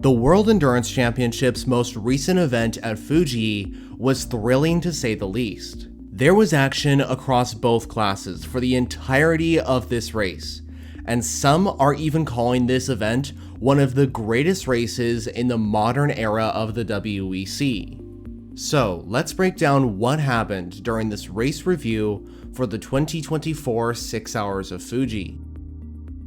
The World Endurance Championship's most recent event at Fuji was thrilling to say the least. There was action across both classes for the entirety of this race, and some are even calling this event one of the greatest races in the modern era of the WEC. So let's break down what happened during this race review for the 2024 6 Hours of Fuji.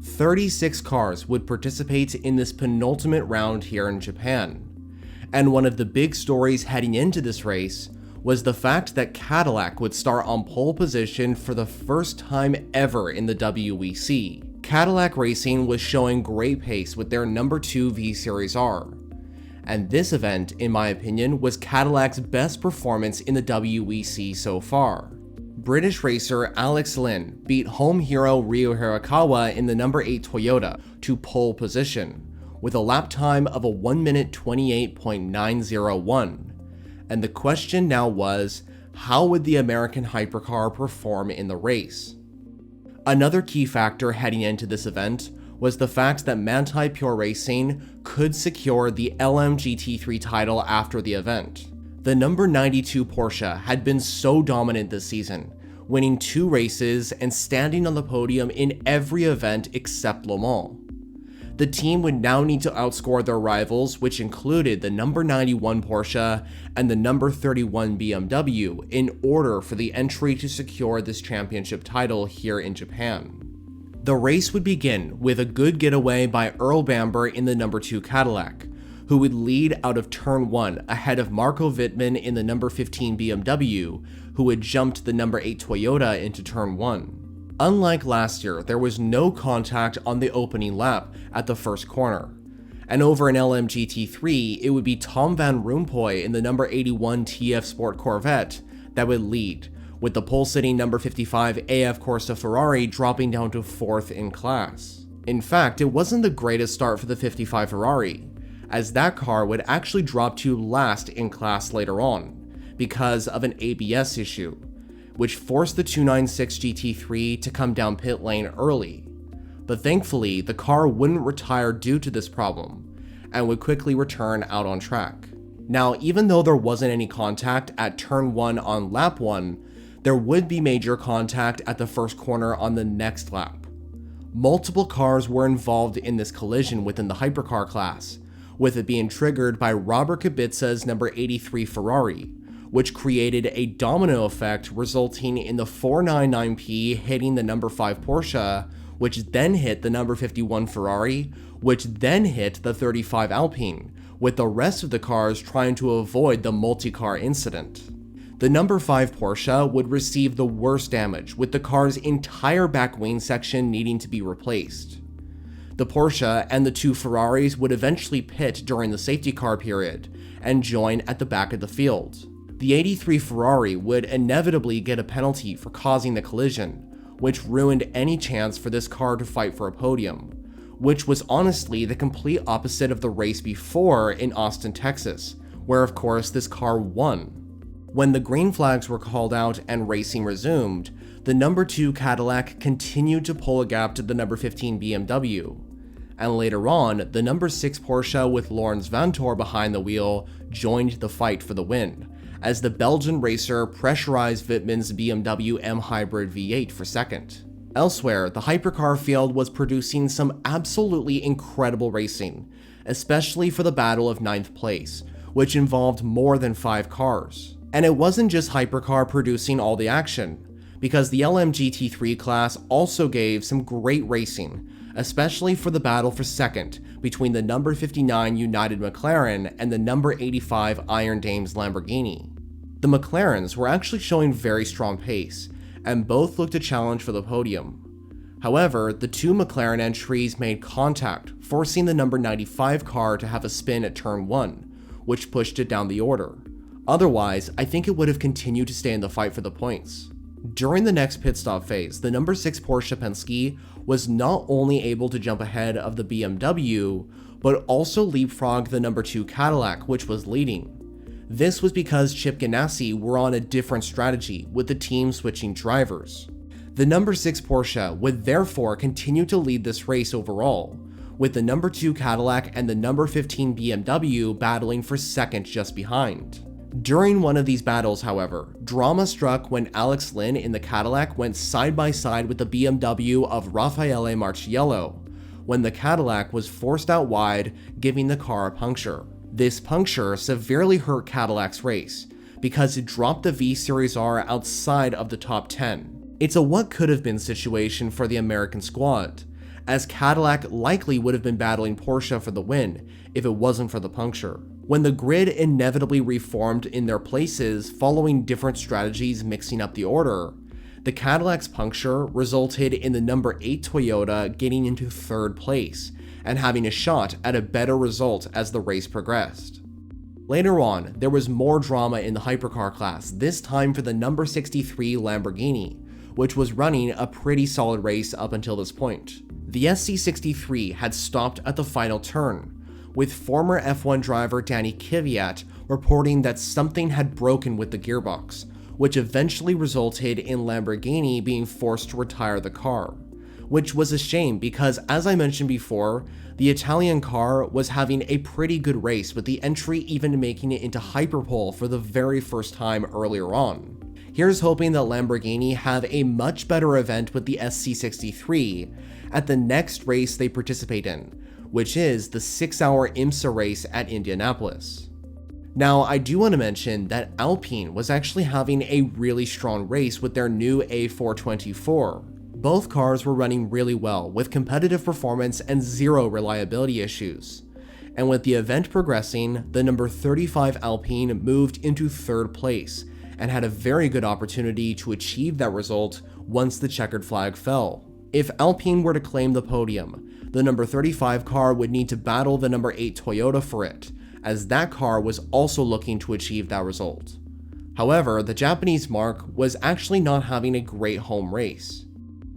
36 cars would participate in this penultimate round here in Japan, and one of the big stories heading into this race was the fact that Cadillac would start on pole position for the first time ever in the WEC. Cadillac Racing was showing great pace with their number 2 V-Series R, and this event, in my opinion, was Cadillac's best performance in the WEC so far. British racer Alex Lynn beat home hero Ryo Hirakawa in the number 8 Toyota to pole position, with a lap time of a 1 minute 28.901. And the question now was, how would the American hypercar perform in the race? Another key factor heading into this event was the fact that Manthey Pure Racing could secure the LMGT3 title after the event. The number 92 Porsche had been so dominant this season, winning 2 races and standing on the podium in every event except Le Mans. The team would now need to outscore their rivals, which included the number 91 Porsche and the number 31 BMW, in order for the entry to secure this championship title here in Japan. The race would begin with a good getaway by Earl Bamber in the number 2 Cadillac, who would lead out of turn 1 ahead of Marco Wittmann in the number 15 BMW, who had jumped the number 8 Toyota into turn 1. Unlike last year, there was no contact on the opening lap at the first corner, and over an LMGT3, it would be Tom van Rompuy in the number 81 TF Sport Corvette that would lead, with the pole-sitting number 55 AF Corsa Ferrari dropping down to 4th in class. In fact, it wasn't the greatest start for the 55 Ferrari, as that car would actually drop to last in class later on, because of an ABS issue, which forced the 296 GT3 to come down pit lane early. But thankfully, the car wouldn't retire due to this problem, and would quickly return out on track. Now, even though there wasn't any contact at turn 1 on lap 1, there would be major contact at the first corner on the next lap. Multiple cars were involved in this collision within the hypercar class, with it being triggered by Robert Kubica's number 83 Ferrari, which created a domino effect resulting in the 499P hitting the number 5 Porsche, which then hit the number 51 Ferrari, which then hit the 35 Alpine, with the rest of the cars trying to avoid the multi-car incident. The number 5 Porsche would receive the worst damage, with the car's entire back wing section needing to be replaced. The Porsche and the 2 Ferraris would eventually pit during the safety car period and join at the back of the field. The 83 Ferrari would inevitably get a penalty for causing the collision, which ruined any chance for this car to fight for a podium, which was honestly the complete opposite of the race before in Austin, Texas, where of course this car won. When the green flags were called out and racing resumed, the number 2 Cadillac continued to pull a gap to the number 15 BMW, and later on, the number 6 Porsche with Laurens Vanthoor behind the wheel joined the fight for the win, as the Belgian racer pressurized Wittmann's BMW M Hybrid V8 for second. Elsewhere, the hypercar field was producing some absolutely incredible racing, especially for the battle of 9th place, which involved more than 5 cars. And it wasn't just hypercar producing all the action, because the LMGT3 class also gave some great racing, especially for the battle for second between the number 59 United McLaren and the number 85 Iron Dames Lamborghini. The McLarens were actually showing very strong pace, and both looked a challenge for the podium. However, the 2 McLaren entries made contact, forcing the number 95 car to have a spin at turn 1, which pushed it down the order. Otherwise, I think it would have continued to stay in the fight for the points. During the next pit stop phase, the number 6 Porsche Penske was not only able to jump ahead of the BMW, but also leapfrog the number 2 Cadillac, which was leading. This was because Chip Ganassi were on a different strategy, with the team switching drivers. The number 6 Porsche would therefore continue to lead this race overall, with the number 2 Cadillac and the number 15 BMW battling for second just behind. During one of these battles, however, drama struck when Alex Lynn in the Cadillac went side by side with the BMW of Raffaele Marchiello, when the Cadillac was forced out wide, giving the car a puncture. This puncture severely hurt Cadillac's race, because it dropped the V-Series R outside of the top 10. It's a what could have been situation for the American squad, as Cadillac likely would have been battling Porsche for the win if it wasn't for the puncture. When the grid inevitably reformed in their places following different strategies mixing up the order, the Cadillac's puncture resulted in the number 8 Toyota getting into 3rd place and having a shot at a better result as the race progressed. Later on, there was more drama in the hypercar class, this time for the number 63 Lamborghini, which was running a pretty solid race up until this point. The SC63 had stopped at the final turn, with former F1 driver Danny Kvyat reporting that something had broken with the gearbox, which eventually resulted in Lamborghini being forced to retire the car, which was a shame because, as I mentioned before, the Italian car was having a pretty good race, with the entry even making it into Hyperpole for the very first time earlier on. Here's hoping that Lamborghini have a much better event with the SC63 at the next race they participate in, which is the 6-hour IMSA race at Indianapolis. Now, I do want to mention that Alpine was actually having a really strong race with their new A424. Both cars were running really well, with competitive performance and zero reliability issues. And with the event progressing, the number 35 Alpine moved into 3rd place and had a very good opportunity to achieve that result once the checkered flag fell. If Alpine were to claim the podium, the number 35 car would need to battle the number 8 Toyota for it, as that car was also looking to achieve that result. However, the Japanese marque was actually not having a great home race.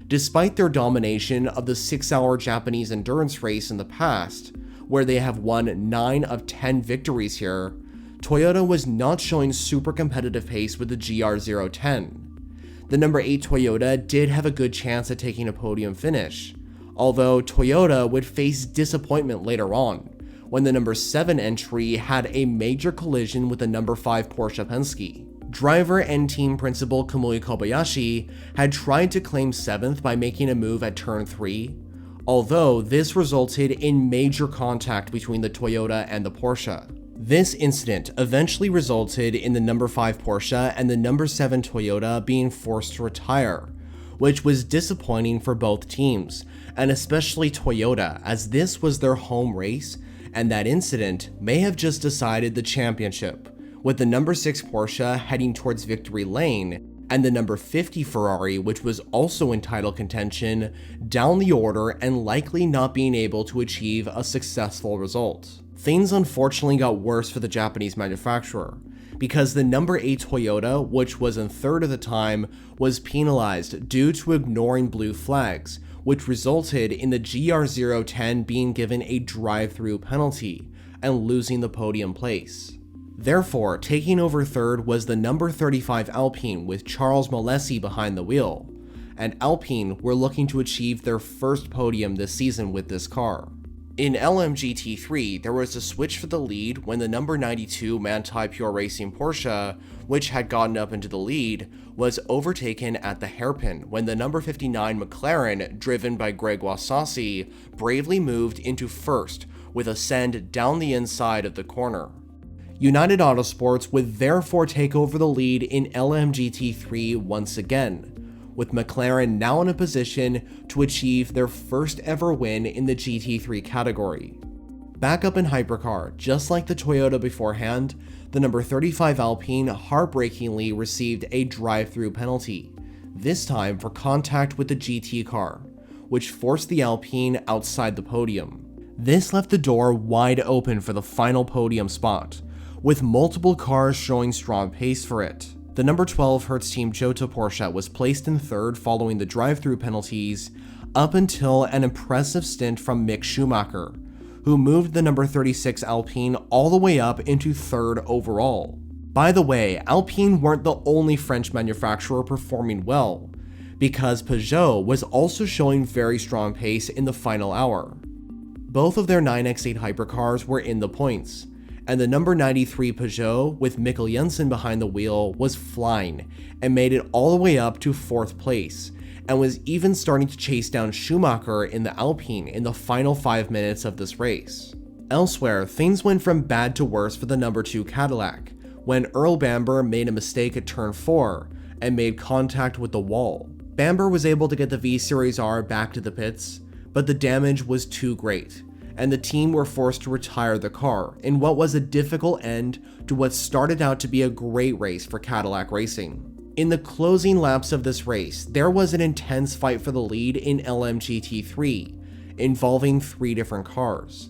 Despite their domination of the 6-hour Japanese endurance race in the past, where they have won 9 of 10 victories here, Toyota was not showing super competitive pace with the GR010. The number 8 Toyota did have a good chance at taking a podium finish, although Toyota would face disappointment later on, when the number 7 entry had a major collision with the number 5 Porsche Penske. Driver and team principal Kamui Kobayashi had tried to claim 7th by making a move at turn 3, although this resulted in major contact between the Toyota and the Porsche. This incident eventually resulted in the number 5 Porsche and the number 7 Toyota being forced to retire, which was disappointing for both teams, and especially Toyota, as this was their home race, and that incident may have just decided the championship, with the number 6 Porsche heading towards victory lane, and the number 50 Ferrari, which was also in title contention, down the order and likely not being able to achieve a successful result. Things unfortunately got worse for the Japanese manufacturer, because the number 8 Toyota, which was in 3rd at the time, was penalized due to ignoring blue flags, which resulted in the GR010 being given a drive-through penalty and losing the podium place. Therefore, taking over 3rd was the number 35 Alpine with Charles Malesi behind the wheel, and Alpine were looking to achieve their first podium this season with this car. In LMGT3, there was a switch for the lead when the number 92 Manthey Pure Racing Porsche, which had gotten up into the lead, was overtaken at the hairpin when the number 59 McLaren, driven by Gregoire Sassi, bravely moved into 1st with a send down the inside of the corner. United Autosports would therefore take over the lead in LMGT3 once again, with McLaren now in a position to achieve their first ever win in the GT3 category. Back up in hypercar, just like the Toyota beforehand, the number 35 Alpine heartbreakingly received a drive-through penalty, this time for contact with the GT car, which forced the Alpine outside the podium. This left the door wide open for the final podium spot, with multiple cars showing strong pace for it. The number 12 Hertz Team Jota Porsche was placed in 3rd following the drive-through penalties, up until an impressive stint from Mick Schumacher, who moved the number 36 Alpine all the way up into 3rd overall. By the way, Alpine weren't the only French manufacturer performing well, because Peugeot was also showing very strong pace in the final hour. Both of their 9x8 hypercars were in the points, and the number 93 Peugeot with Mikkel Jensen behind the wheel was flying and made it all the way up to 4th place, and was even starting to chase down Schumacher in the Alpine in the final 5 minutes of this race. Elsewhere, things went from bad to worse for the number 2 Cadillac, when Earl Bamber made a mistake at turn 4 and made contact with the wall. Bamber was able to get the V-Series R back to the pits, but the damage was too great, and the team were forced to retire the car in what was a difficult end to what started out to be a great race for Cadillac Racing. In the closing laps of this race, there was an intense fight for the lead in LMGT3, involving 3 different cars.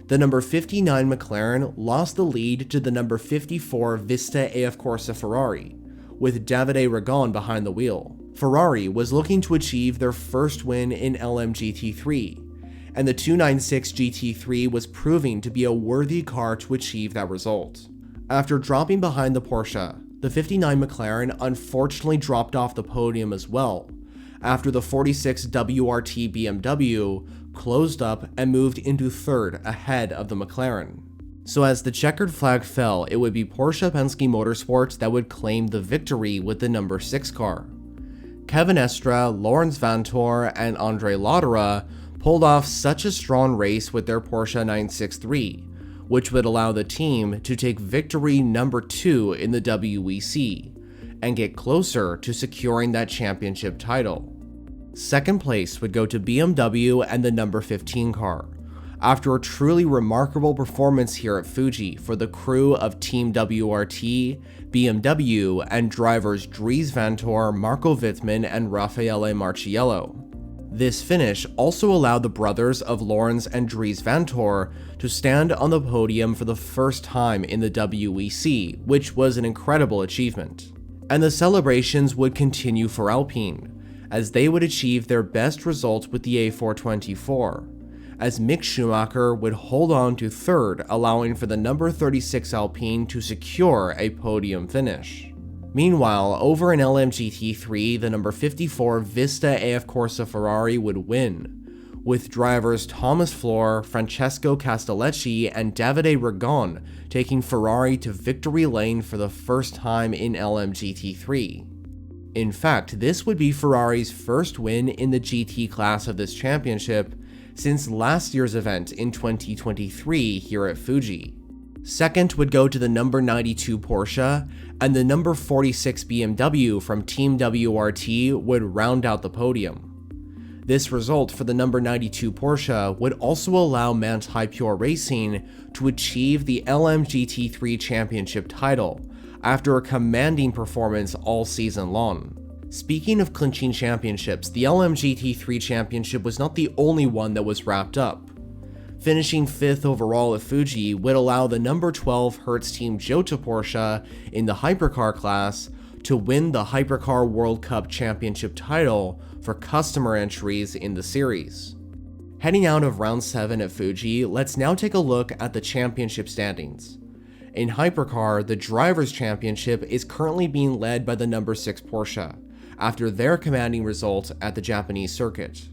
The number 59 McLaren lost the lead to the number 54 Vista AF Corsa Ferrari, with Davide Ragon behind the wheel. Ferrari was looking to achieve their first win in LMGT3, and the 296 GT3 was proving to be a worthy car to achieve that result. After dropping behind the Porsche, the 59 McLaren unfortunately dropped off the podium as well, after the 46 WRT BMW closed up and moved into 3rd ahead of the McLaren. So as the checkered flag fell, it would be Porsche Penske Motorsports that would claim the victory with the number 6 car. Kevin Estre, Lawrence Vanthoor, and Andre Lauderer pulled off such a strong race with their Porsche 963, which would allow the team to take victory number 2 in the WEC, and get closer to securing that championship title. Second place would go to BMW and the number 15 car, after a truly remarkable performance here at Fuji for the crew of Team WRT, BMW, and drivers Dries Vanthoor, Marco Wittmann, and Raffaele Marciello. This finish also allowed the brothers of Lawrence and Dries Vanthoor to stand on the podium for the first time in the WEC, which was an incredible achievement. And the celebrations would continue for Alpine, as they would achieve their best result with the A424, as Mick Schumacher would hold on to 3rd, allowing for the number 36 Alpine to secure a podium finish. Meanwhile, over in LMGT3, the number 54 Vista AF Corsa Ferrari would win, with drivers Thomas Flohr, Francesco Castellecci, and Davide Ragon taking Ferrari to victory lane for the first time in LMGT3. In fact, this would be Ferrari's first win in the GT class of this championship since last year's event in 2023 here at Fuji. Second would go to the number 92 Porsche, and the number 46 BMW from Team WRT would round out the podium. This result for the number 92 Porsche would also allow Manthey Pure Racing to achieve the LMGT3 championship title after a commanding performance all season long. Speaking of clinching championships, the LMGT3 championship was not the only one that was wrapped up. Finishing 5th overall at Fuji would allow the number 12 Hertz Team Jota Porsche in the hypercar class to win the Hypercar World Cup Championship title for customer entries in the series. Heading out of round 7 at Fuji, let's now take a look at the championship standings. In Hypercar, the Drivers' Championship is currently being led by the number 6 Porsche, after their commanding result at the Japanese circuit.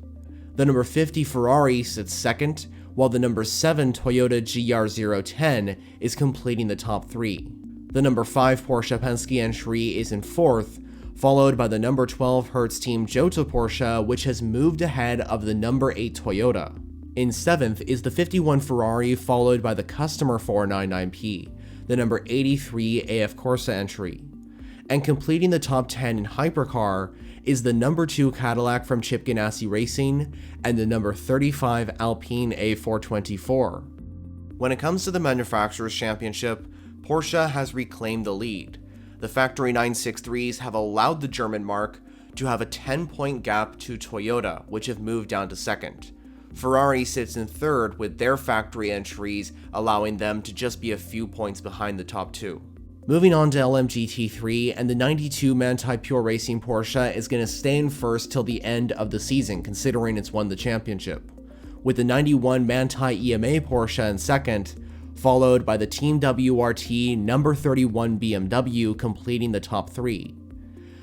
The number 50 Ferrari sits 2nd, while the number 7 Toyota GR010 is completing the top 3. The number 5 Porsche Penske entry is in 4th, followed by the number 12 Hertz Team Jota Porsche, which has moved ahead of the number 8 Toyota. In 7th is the 51 Ferrari, followed by the customer 499P, the number 83 AF Corsa entry. And completing the top 10 in Hypercar is the number 2 Cadillac from Chip Ganassi Racing and the number 35 Alpine A424. When it comes to the Manufacturers' Championship, Porsche has reclaimed the lead. The factory 963s have allowed the German marque to have a 10-point gap to Toyota, which have moved down to 2nd. Ferrari sits in 3rd with their factory entries allowing them to just be a few points behind the top 2. Moving on to LMGT3, and the 92 Manthey Pure Racing Porsche is going to stay in 1st till the end of the season, considering it's won the championship, with the 91 Manthey EMA Porsche in 2nd, followed by the Team WRT number 31 BMW completing the top 3.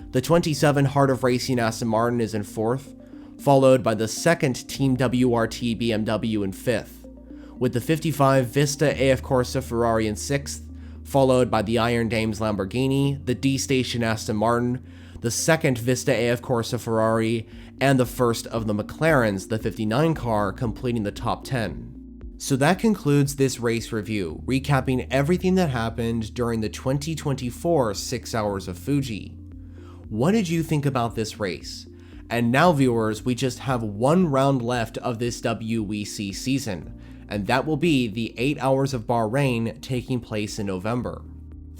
The 27 Heart of Racing Aston Martin is in 4th, followed by the 2nd Team WRT BMW in 5th. with the 55 Vista AF Corsa Ferrari in 6th, followed by the Iron Dames Lamborghini, the D Station Aston Martin, the 2nd Vista AF Corsa Ferrari, and the first of the McLarens, the 59 car, completing the top 10. So that concludes this race review, recapping everything that happened during the 2024 6 Hours of Fuji. What did you think about this race? And now viewers, we just have one round left of this WEC season, and that will be the 8 Hours of Bahrain taking place in November.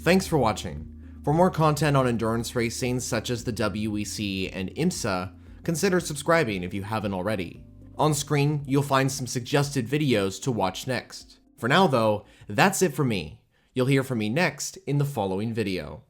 Thanks for watching. For more content on endurance racing such as the WEC and IMSA, consider subscribing if you haven't already. On screen, you'll find some suggested videos to watch next. For now though, that's it for me. You'll hear from me next in the following video.